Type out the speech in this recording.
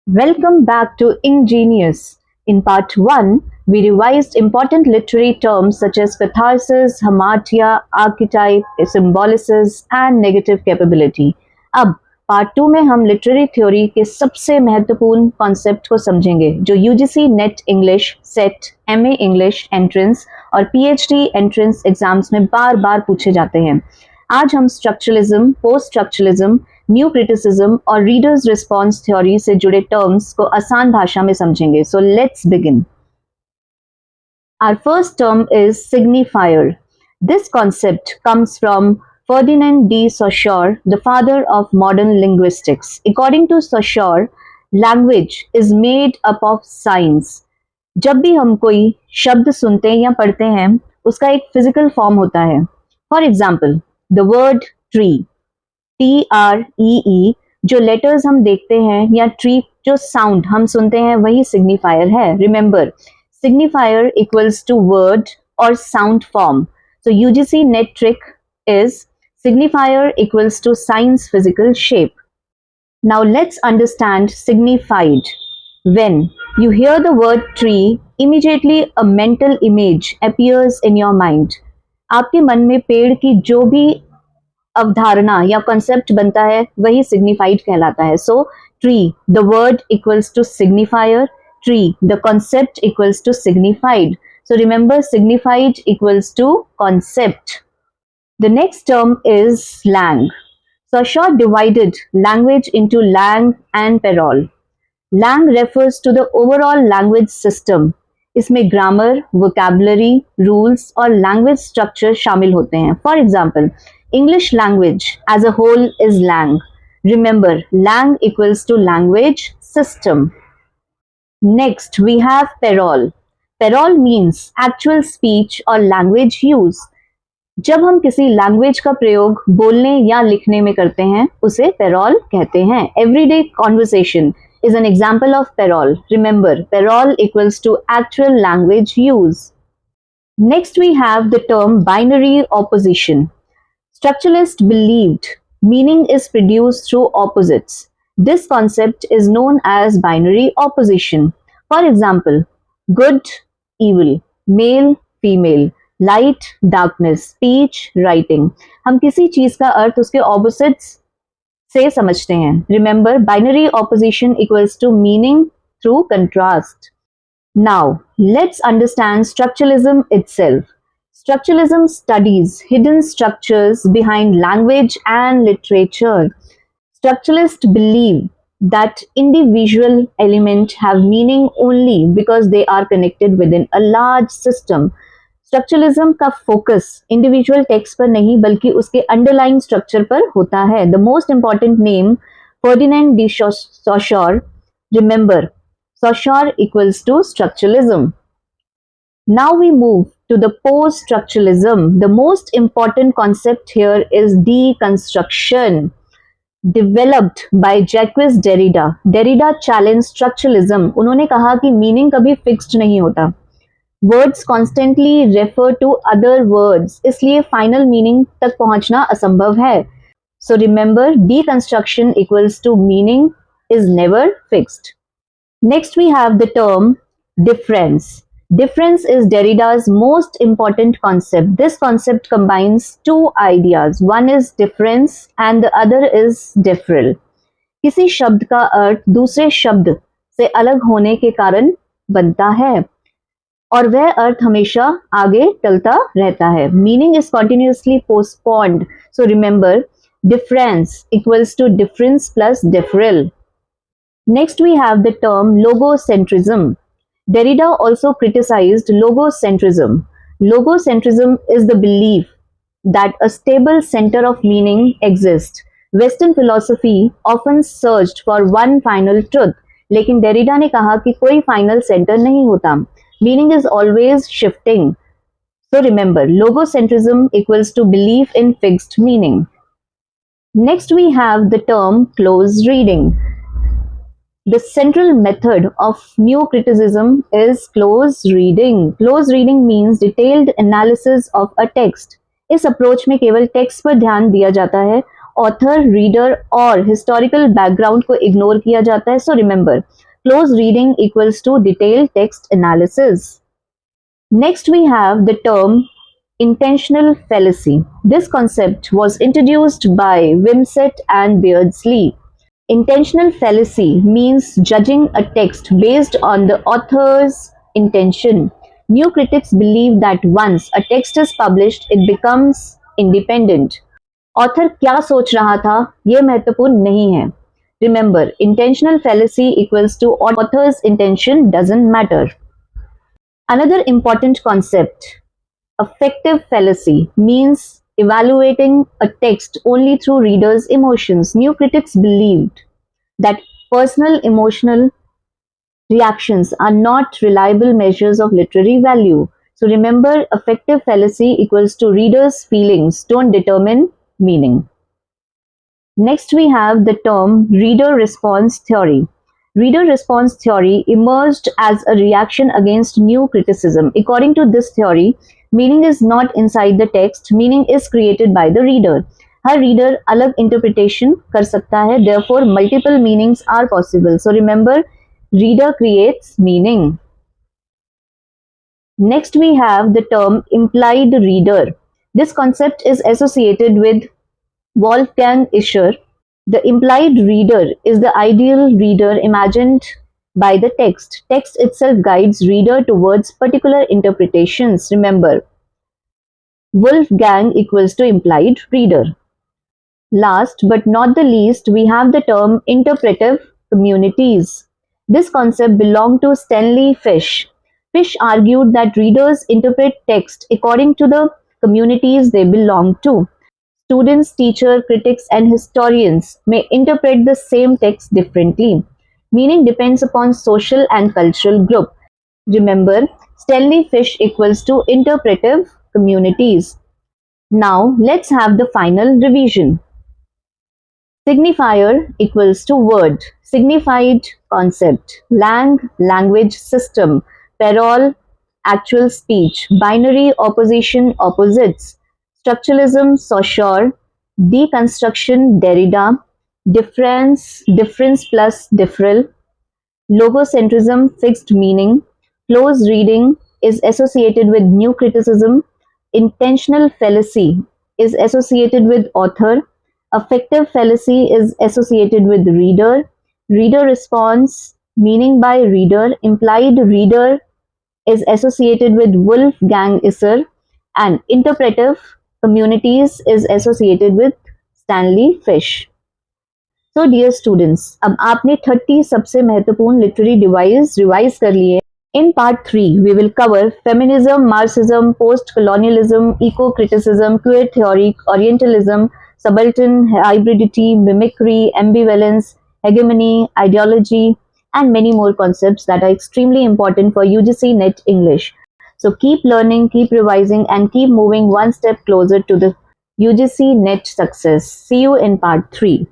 Welcome back to Enggeniuss. In part 1, we revised important literary terms such as catharsis, hamartia, archetype, symbolisis, and negative capability. अब part 2 में हम literary theory के सबसे महत्वपूर्ण concept को समझेंगे जो UGC net English, set, MA English entrance और पीएचडी एंट्रेंस एग्जाम्स में बार बार पूछे जाते हैं। आज हम structuralism, post structuralism, new criticism और रीडर्स रिस्पॉन्स थ्योरी से जुड़े टर्म्स को आसान भाषा में समझेंगे। So let's begin. Our first term is signifier. This concept comes from Ferdinand de Saussure, the father of modern linguistics. According to Saussure, language is made up of signs. जब भी हम कोई शब्द सुनते हैं या पढ़ते हैं, उसका एक फिजिकल फॉर्म होता है। For example, the word tree, TREE, जो लेटर्स हम देखते हैं या ट्री जो साउंड हम सुनते हैं वही सिग्निफायर है। Remember, signifier equals to word or sound form. So UGC net trick is signifier equals to sign's physical shape. Now let's understand signified. When you hear the word tree, immediately a mental image appears in your mind. आपके मन में पेड़ की जो भी अवधारणा या concept बनता है वही सिग्निफाइड कहलाता है। So tree, the word equals to signifier, tree, the concept equals to signified. So remember, signified equals to concept. The next term is slang. Saussure divided language into lang and parole. Lang refers to the overall language system. इसमें grammar, vocabulary, rules और language structure शामिल होते हैं. For example, English language as a whole is lang. Remember, lang equals to language system. Next, we have parole. Parole means actual speech or language use. जब हम किसी language का प्रयोग बोलने या लिखने में करते हैं उसे parole कहते हैं. Everyday conversation is an example of parole. Remember, parole equals to actual language use. Next, we have the term binary opposition. Structuralists believed meaning is produced through opposites. This concept is known as binary opposition. For example, good, evil, male, female, light, darkness, speech, writing. हम किसी चीज का अर्थ उसके opposites से समझते हैं. Remember, binary opposition equals to meaning through contrast. Now, let's understand structuralism itself. Structuralism studies hidden structures behind language and literature. Structuralists believe that individual elements have meaning only because they are connected within a large system. Structuralism का focus individual text पर नहीं बल्कि उसके underlying structure पर होता है. The most important name, Ferdinand de Saussure. Remember, Saussure equals to structuralism. Now we move to the post-structuralism. The most important concept here is deconstruction. Developed by Jacques Derrida. Derrida challenged structuralism. उन्होंने कहा कि meaning कभी fixed नहीं होता. Words constantly refer to other words, इसलिए final meaning तक पहुंचना असंभव है. So remember, deconstruction equals to meaning is never fixed. Next we have the term difference. Difference is Derrida's most important concept. This concept combines two ideas. One is difference and the other is differential. किसी शब्द का अर्थ दूसरे शब्द से अलग होने के कारण बनता है और वह अर्थ हमेशा आगे टलता रहता है. Meaning is continuously postponed. So remember, difference equals to difference plus differential. Next we have the term logocentrism. Derrida also criticized logocentrism. Logocentrism is the belief that a stable center of meaning exists. Western philosophy often searched for one final truth, लेकिन Derrida ने कहा कि कोई final center नहीं होता. Meaning is always shifting. So remember, logocentrism equals to belief in fixed meaning. Next we have the term close reading. The central method of new criticism is close reading. Close reading means detailed analysis of a text. इस approach में केवल text पर ध्यान दिया जाता है author, reader और historical background को इग्नोर किया जाता है. So remember, close reading equals to detail text analysis. Next, we have the term intentional fallacy. This concept was introduced by Wimsatt and Beardsley. Intentional fallacy means judging a text based on the author's intention. New critics believe that once a text is published, it becomes independent. Author क्या सोच रहा था ये महत्वपूर्ण नहीं है. Remember, intentional fallacy equals to author's intention doesn't matter. Another important concept, affective fallacy, means evaluating a text only through readers' emotions. New critics believed that personal emotional reactions are not reliable measures of literary value. So remember, affective fallacy equals to readers' feelings don't determine meaning. Next, we have the term reader response theory. Reader response theory emerged as a reaction against new criticism. According to this theory, meaning is not inside the text, meaning is created by the reader. Her reader अलग interpretation कर सकता है, therefore multiple meanings are possible. So remember, reader creates meaning. Next, we have the term implied reader. This concept is associated with Wolfgang Ischer. The implied reader is the ideal reader imagined by the text. Text itself guides reader towards particular interpretations. Remember, Wolfgang equals to implied reader. Last but not the least, we have the term interpretive communities. This concept belonged to Stanley Fish. Fish argued that readers interpret text according to the communities they belong to. Students, teachers, critics, and historians may interpret the same text differently. Meaning depends upon social and cultural group. Remember, Stanley Fish equals to interpretive communities. Now, let's have the final revision. Signifier equals to word, signified concept, language system, parole actual speech, binary opposition opposites, structuralism Saussure, deconstruction Derrida, difference plus differential, logocentrism fixed meaning, close reading is associated with new criticism, intentional fallacy is associated with author, affective fallacy is associated with reader, reader response, meaning by reader, implied reader is associated with Wolfgang Isser, and interpretive communities is associated with Stanley Fish. So dear students, अब आपने 30 सबसे महत्वपूर्ण literary device revise कर लिए. In part 3, we will cover feminism, Marxism, post-colonialism, eco-criticism, queer theory, Orientalism, subaltern hybridity, mimicry, ambivalence, hegemony, ideology, and many more concepts that are extremely important for UGC NET English. So keep learning, keep revising, and keep moving one step closer to the UGC NET success. See you in part 3.